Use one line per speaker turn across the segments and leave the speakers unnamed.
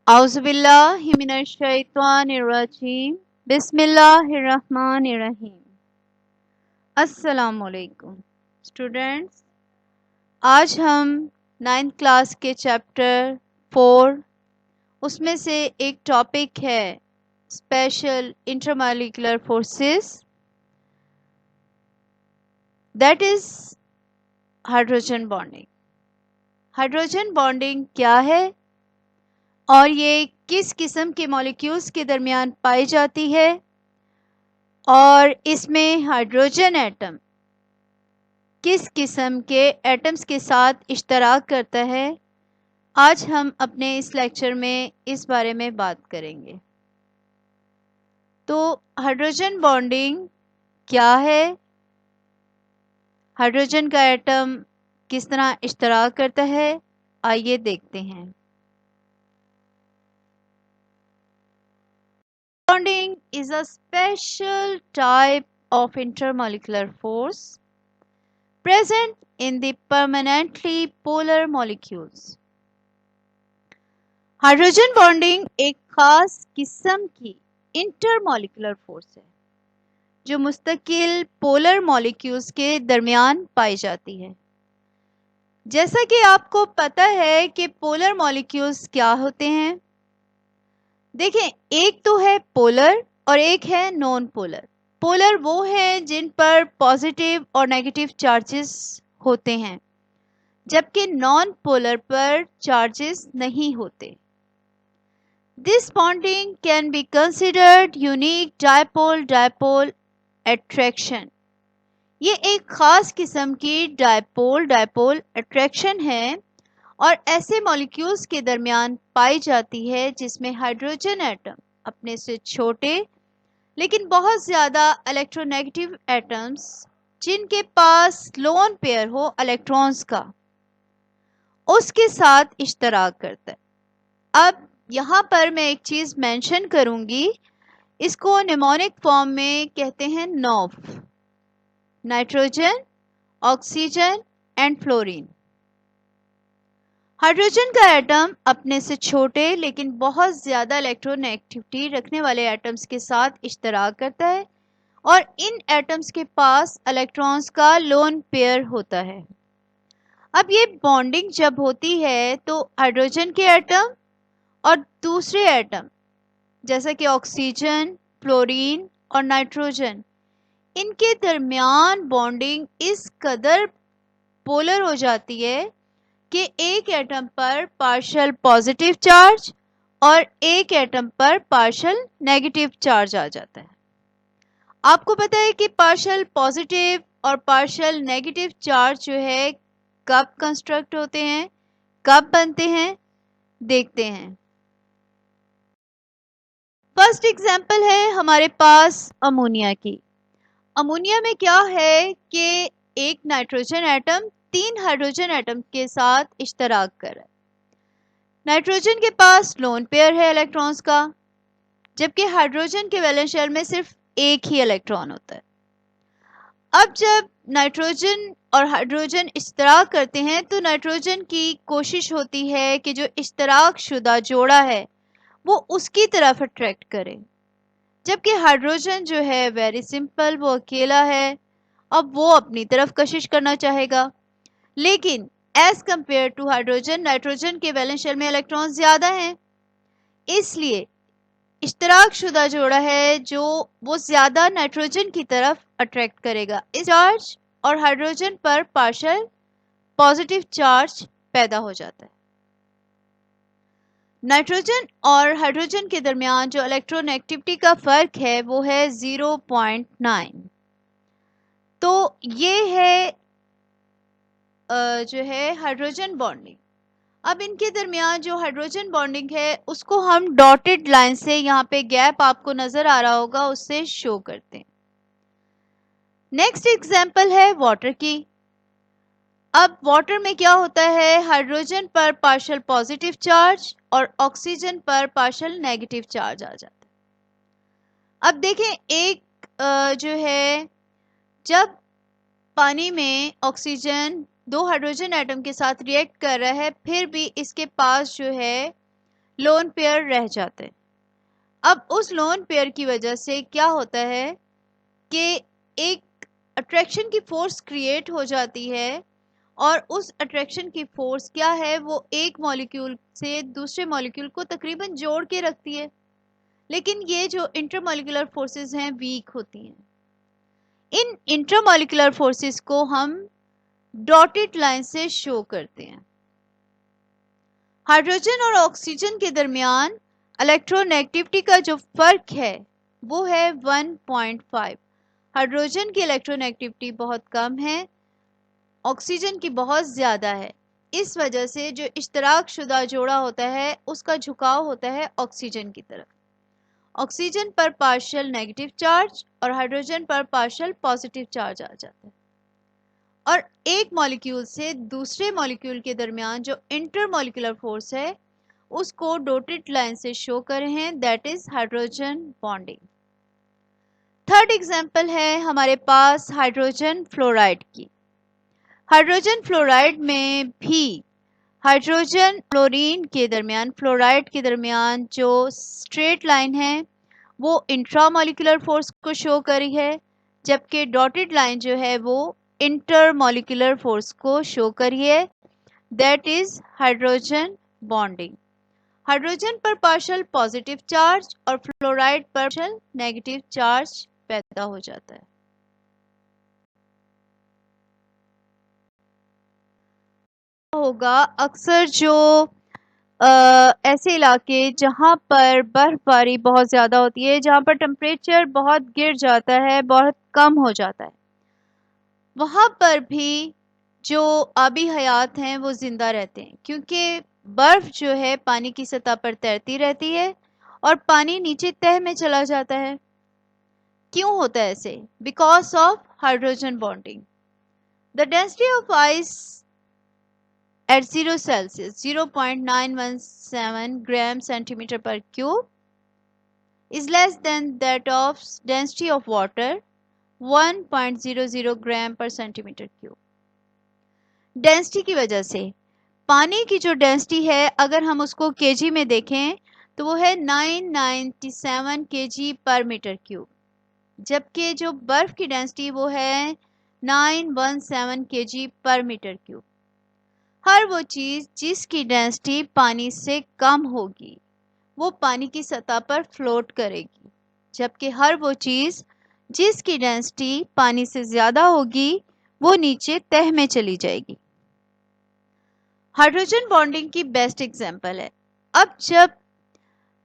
औज़ुबिल्लाहिमिनश्शैतानिर्रजीम बिस्मिल्लाहिर्रहमानिर्रहीम। अस्सलामुअलैकुम स्टूडेंट्स, आज हम 9th क्लास के चैप्टर 4 उसमें से एक टॉपिक है special intermolecular forces, that is hydrogen bonding. Hydrogen bonding क्या है और ये किस किस्म के मॉलिक्यूल्स के दरमियान पाई जाती है और इसमें हाइड्रोजन एटम किस किस्म के एटम्स के साथ इश्तराक करता है, आज हम अपने इस लेक्चर में इस बारे में बात करेंगे। तो हाइड्रोजन बॉन्डिंग क्या है, हाइड्रोजन का एटम किस तरह इश्तराक करता है, आइए देखते हैं। Bonding is a special type of intermolecular force present in the permanently polar molecules. Hydrogen bonding एक खास किस्म की इंटरमॉलिक्यूलर फोर्स है जो मुस्तकिल पोलर मॉलिक्यूल्स के दरमियान पाई जाती है। जैसा कि आपको पता है कि पोलर मॉलिक्यूल्स क्या होते हैं। देखें, एक तो है पोलर और एक है नॉन पोलर। पोलर वो हैं जिन पर पॉजिटिव और नेगेटिव चार्जेस होते हैं, जबकि नॉन पोलर पर चार्जेस नहीं होते। This bonding can be considered unique dipole attraction. ये एक खास किस्म की डायपोल अट्रैक्शन है और ऐसे मॉलिक्यूल्स के दरमियान पाई जाती है जिसमें हाइड्रोजन एटम अपने से छोटे लेकिन बहुत ज़्यादा इलेक्ट्रोनेगेटिव एटम्स जिनके पास लोन पेयर हो इलेक्ट्रॉन्स का, उसके साथ इश्तराक करता है। अब यहाँ पर मैं एक चीज़ मेंशन करूँगी, इसको निमोनिक फॉर्म में कहते हैं NOF, nitrogen, oxygen and fluorine. Hydrogen का एटम अपने से छोटे लेकिन बहुत ज़्यादा इलेक्ट्रोनेगेटिविटी रखने वाले एटम्स के साथ इश्तराक करता है और इन एटम्स के पास इलेक्ट्रॉन्स का लोन पेयर होता है। अब ये बॉन्डिंग जब होती है तो हाइड्रोजन के एटम और दूसरे एटम जैसा कि ऑक्सीजन, फ्लोरीन और नाइट्रोजन, इनके दरमियान बॉन्डिंग इस कदर पोलर हो जाती है कि एक एटम पर पार्शियल पॉजिटिव चार्ज और एक एटम पर पार्शियल नेगेटिव चार्ज आ जाता है। आपको पता है कि पार्शियल पॉजिटिव और पार्शियल नेगेटिव चार्ज जो है कब कंस्ट्रक्ट होते हैं, कब बनते हैं, देखते हैं। फर्स्ट एग्जांपल है हमारे पास अमोनिया की। अमोनिया में क्या है कि एक नाइट्रोजन एटम 3 हाइड्रोजन एटम के साथ इश्तराक कर रहा है। नाइट्रोजन के पास लोन पेयर है इलेक्ट्रॉन्स का, जबकि हाइड्रोजन के वैलेंस शेल में सिर्फ एक ही इलेक्ट्रॉन होता है। अब जब नाइट्रोजन और हाइड्रोजन इश्तराक करते हैं तो नाइट्रोजन की कोशिश होती है कि जो इश्तराक शुदा जोड़ा है वो उसकी तरफ अट्रैक्ट करे, जबकि हाइड्रोजन जो है वेरी सिंपल, वो अकेला है, अब वो अपनी तरफ कशिश करना चाहेगा। लेकिन as compare to hydrogen, nitrogen के वैलेंस शेल में इलेक्ट्रॉन ज्यादा हैं, इसलिए इश्तराक शुदा जोड़ा है जो वो ज्यादा नाइट्रोजन की तरफ अट्रैक्ट करेगा। इस चार्ज और हाइड्रोजन पर पार्शियल पॉजिटिव चार्ज पैदा हो जाता है। नाइट्रोजन और हाइड्रोजन के दरमियान जो इलेक्ट्रोनेगेटिविटी का फर्क है वो है 0.9। तो ये है जो है हाइड्रोजन बॉन्डिंग। अब इनके दरमियान जो हाइड्रोजन बॉन्डिंग है उसको हम डॉटेड लाइन से, यहाँ पे गैप आपको नजर आ रहा होगा, उससे शो करते हैं। नेक्स्ट एग्जांपल है वाटर की। अब वाटर में क्या होता है, हाइड्रोजन पर पार्शियल पॉजिटिव चार्ज और ऑक्सीजन पर पार्शियल नेगेटिव चार्ज आ जाता है। अब देखें, एक जो है जब पानी में ऑक्सीजन 2 हाइड्रोजन एटम के साथ रिएक्ट कर रहा है, फिर भी इसके पास जो है लोन पेयर रह जाते हैं। अब उस लोन पेयर की वजह से क्या होता है कि एक अट्रैक्शन की फोर्स क्रिएट हो जाती है, और उस अट्रैक्शन की फोर्स क्या है, वो एक मॉलिक्यूल से दूसरे मॉलिक्यूल को तकरीबन जोड़ के रखती है। लेकिन ये जो इंटरमॉलिक्यूलर फोर्सेस हैं वीक होती हैं। इन इंटरमॉलिक्यूलर फोर्सेस को हम डॉटेड लाइन से शो करते हैं। हाइड्रोजन और ऑक्सीजन के दरमियान इलेक्ट्रोनेगेटिविटी का जो फर्क है वो है 1.5। हाइड्रोजन की इलेक्ट्रोनेगेटिविटी बहुत कम है, ऑक्सीजन की बहुत ज़्यादा है। इस वजह से जो इश्तराक शुदा जोड़ा होता है उसका झुकाव होता है ऑक्सीजन की तरफ। ऑक्सीजन पर पार्शियल नेगेटिव चार्ज और हाइड्रोजन पर पार्शियल पॉजिटिव चार्ज आ जाता है। और एक मॉलिक्यूल से दूसरे मॉलिक्यूल के दरमियान जो इंटरमॉलिक्यूलर फोर्स है उसको डॉटेड लाइन से शो कर रहे हैं, that is hydrogen bonding. Third example है हमारे पास हाइड्रोजन फ्लोराइड की। हाइड्रोजन फ्लोराइड में भी हाइड्रोजन फ्लोरीन के दरमियान, फ्लोराइड के दरमियान जो स्ट्रेट लाइन है वो इंट्रामॉलिक्यूलर फोर्स को शो करी है, जबकि डॉटेड लाइन जो है वो इंटरमॉलिक्यूलर फोर्स को शो करी है, that is hydrogen bonding. Hydrogen पर पार्शियल पॉजिटिव चार्ज और फ्लोराइड पर पार्शियल नेगेटिव चार्ज पैदा हो जाता है। होगा अक्सर जो ऐसे इलाके जहाँ पर बर्फबारी बहुत ज़्यादा होती है, जहाँ पर टेम्परेचर बहुत गिर जाता है, बहुत कम हो जाता है, वहाँ पर भी जो आबी हयात हैं वो ज़िंदा रहते हैं, क्योंकि बर्फ़ जो है पानी की सतह पर तैरती रहती है और पानी नीचे तह में चला जाता है। क्यों होता है ऐसे? Because of hydrogen bonding. The density of ice at 0 Celsius 0.917 gram centimeter per cube is less than that of density of water 1.00 gram per centimeter cube। Density की वजह से पानी की जो डेंसिटी है अगर हम उसको केजी में देखें तो वो है 997 केजी पर मीटर क्यूब, जबकि जो बर्फ की डेंसिटी वो है 917 केजी पर मीटर क्यूब। हर वो चीज़ जिसकी डेंसिटी पानी से कम होगी वो पानी की सतह पर फ्लोट करेगी, जबकि हर वो चीज़ जिसकी डेंसिटी पानी से ज़्यादा होगी वो नीचे तह में चली जाएगी। हाइड्रोजन बॉन्डिंग की बेस्ट एग्जांपल है। अब जब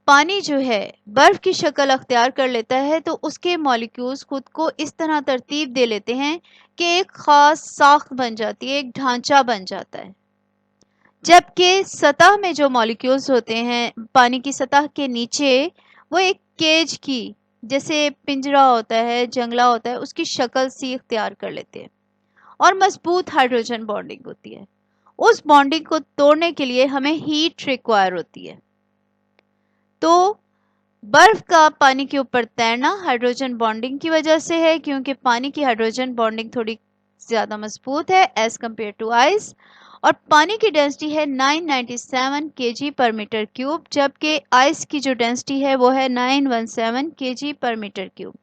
पानी जो है बर्फ की शक्ल अख्तियार कर लेता है तो उसके मॉलिक्यूल्स खुद को इस तरह तरतीब दे लेते हैं कि एक ख़ास साख्त बन जाती है, एक ढांचा बन जाता है। जबकि सतह में जो मॉलिक्यूल्स होते हैं पानी की सतह के नीचे वो एक केज की, जैसे पिंजरा होता है, जंगला होता है, उसकी शक्ल सी इख्तियार कर लेते हैं और मजबूत हाइड्रोजन बॉन्डिंग होती है। उस बॉन्डिंग को तोड़ने के लिए हमें हीट रिक्वायर होती है। तो बर्फ का पानी के ऊपर तैरना हाइड्रोजन बॉन्डिंग की वजह से है, क्योंकि पानी की हाइड्रोजन बॉन्डिंग थोड़ी ज़्यादा मजबूत है एज कम्पेयर टू आइस, और पानी की डेंसिटी है 997 केजी पर मीटर क्यूब, जबकि आइस की जो डेंसिटी है वो है 917 केजी पर मीटर क्यूब।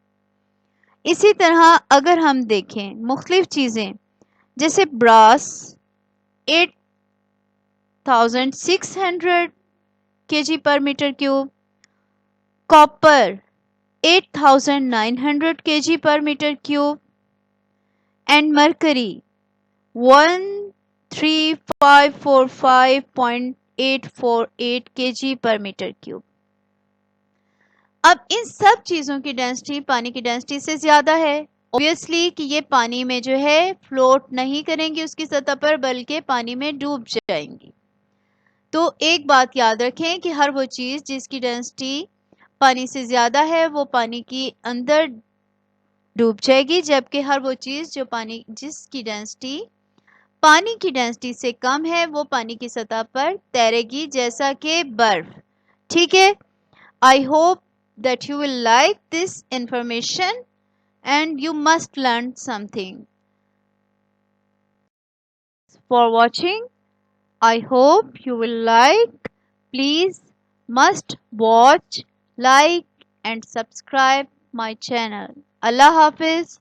इसी तरह अगर हम देखें मुख्तलिफ चीज़ें, जैसे brass 8600 KG per metre cube, copper 8900 kg per meter cube, and mercury 13545.848 kg per meter cube। अब इन सब चीज़ों की डेंसिटी पानी की डेंसिटी से ज़्यादा है, ऑब्वियसली कि ये पानी में जो है फ्लोट नहीं करेंगी उसकी सतह पर, बल्कि पानी में डूब जाएंगी। तो एक बात याद रखें कि हर वो चीज़ जिसकी डेंसिटी पानी से ज़्यादा है वो पानी की अंदर डूब जाएगी, जबकि हर वो चीज़ जो पानी जिसकी डेंसिटी पानी की डेंसिटी से कम है वो पानी की सतह पर तैरेगी, जैसा कि बर्फ। ठीक है, I hope that you will like this information and you must learn something. For watching, I hope you will like. Please must watch, like and subscribe my channel. Allah Hafiz.